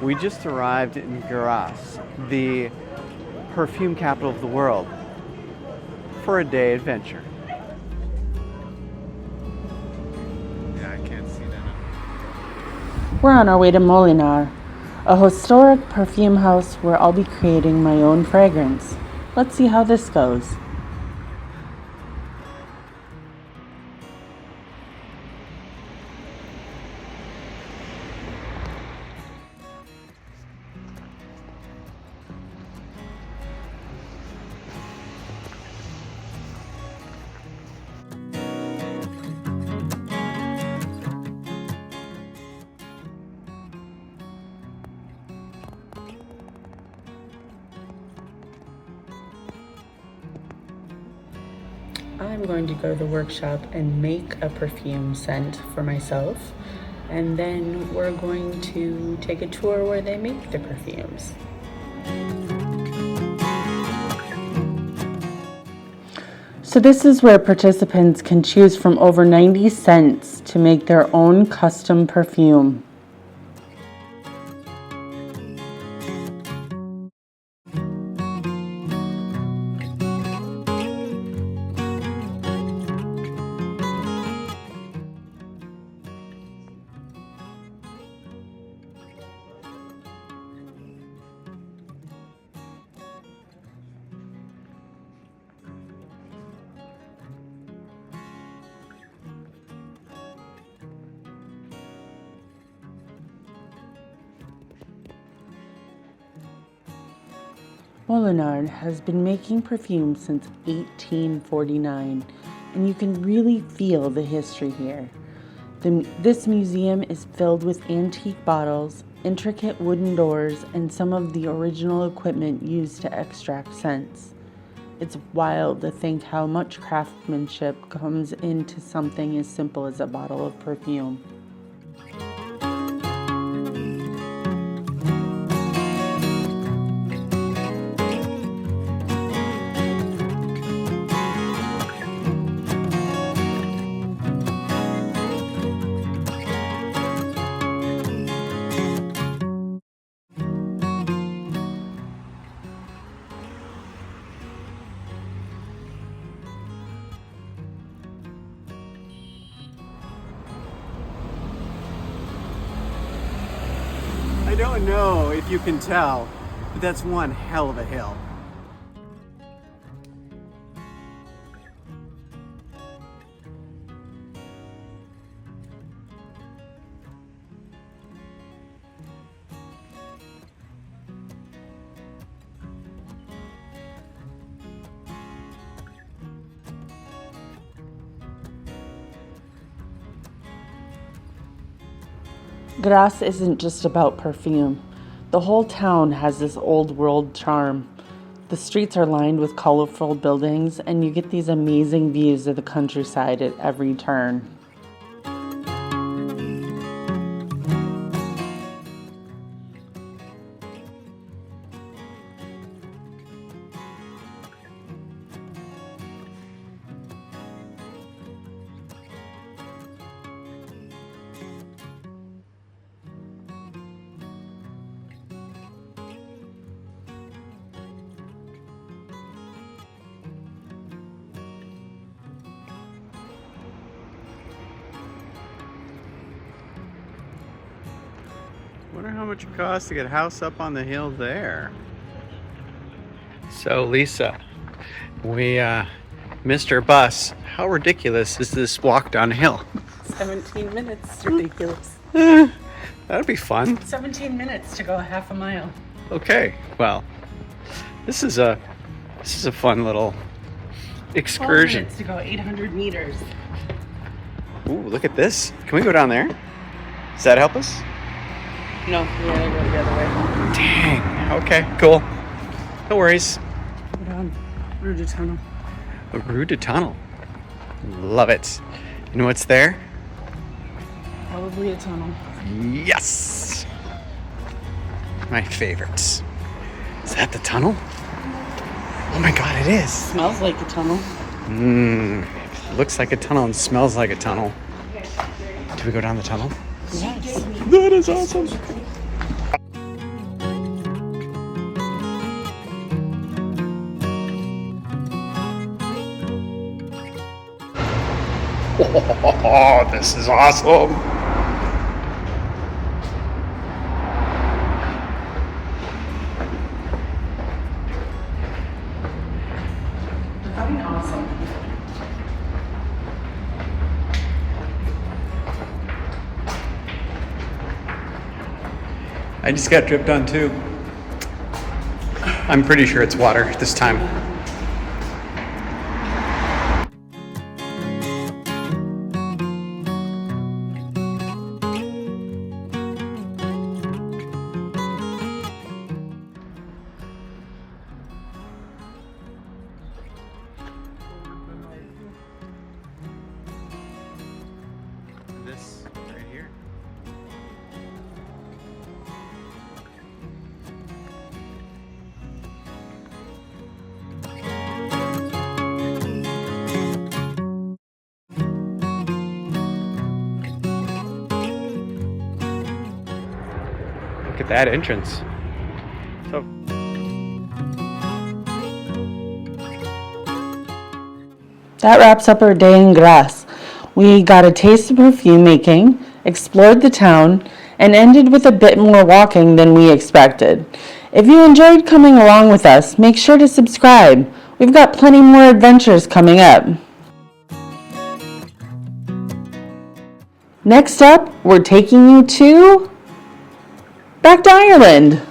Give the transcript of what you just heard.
We just arrived in Grasse, the perfume capital of the world, for a day adventure. Yeah, I can't see that. We're on our way to Molinard, a historic perfume house where I'll be creating my own fragrance. Let's see how this goes. I'm going to go to the workshop and make a perfume scent for myself, and then we're going to take a tour where they make the perfumes. So this is where participants can choose from over 90 scents to make their own custom perfume. Molinard has been making perfume since 1849, and you can really feel the history here. This museum is filled with antique bottles, intricate wooden doors, and some of the original equipment used to extract scents. It's wild to think how much craftsmanship comes into something as simple as a bottle of perfume. I don't know if you can tell, but that's one hell of a hill. Grasse isn't just about perfume. The whole town has this old world charm. The streets are lined with colorful buildings, and you get these amazing views of the countryside at every turn. Wonder how much it costs to get a house up on the hill there. So Lisa, we missed our bus. How ridiculous is this walk downhill? 17 minutes, ridiculous. That'd be fun. 17 minutes to go half a mile. Okay, well, this is a fun little excursion. 12 minutes to go 800 meters. Ooh, look at this. Can we go down there? Does that help us? No, we gotta go the other way. Dang. Okay, cool. No worries. Go down Rue de Tunnel. The Rue de Tunnel. Love it. You know what's there? Probably a tunnel. Yes! My favorites. Is that the tunnel? Oh my god, it is. Smells like a tunnel. Looks like a tunnel and smells like a tunnel. Do we go down the tunnel? Yes. That is awesome. Oh, this is awesome. Having awesome. I just got dripped on too. I'm pretty sure it's water this time. This right here. Look at that entrance. So That wraps up our day in Grasse. We got a taste of perfume making, explored the town, and ended with a bit more walking than we expected. If you enjoyed coming along with us, make sure to subscribe. We've got plenty more adventures coming up. Next up, we're taking you back to Ireland.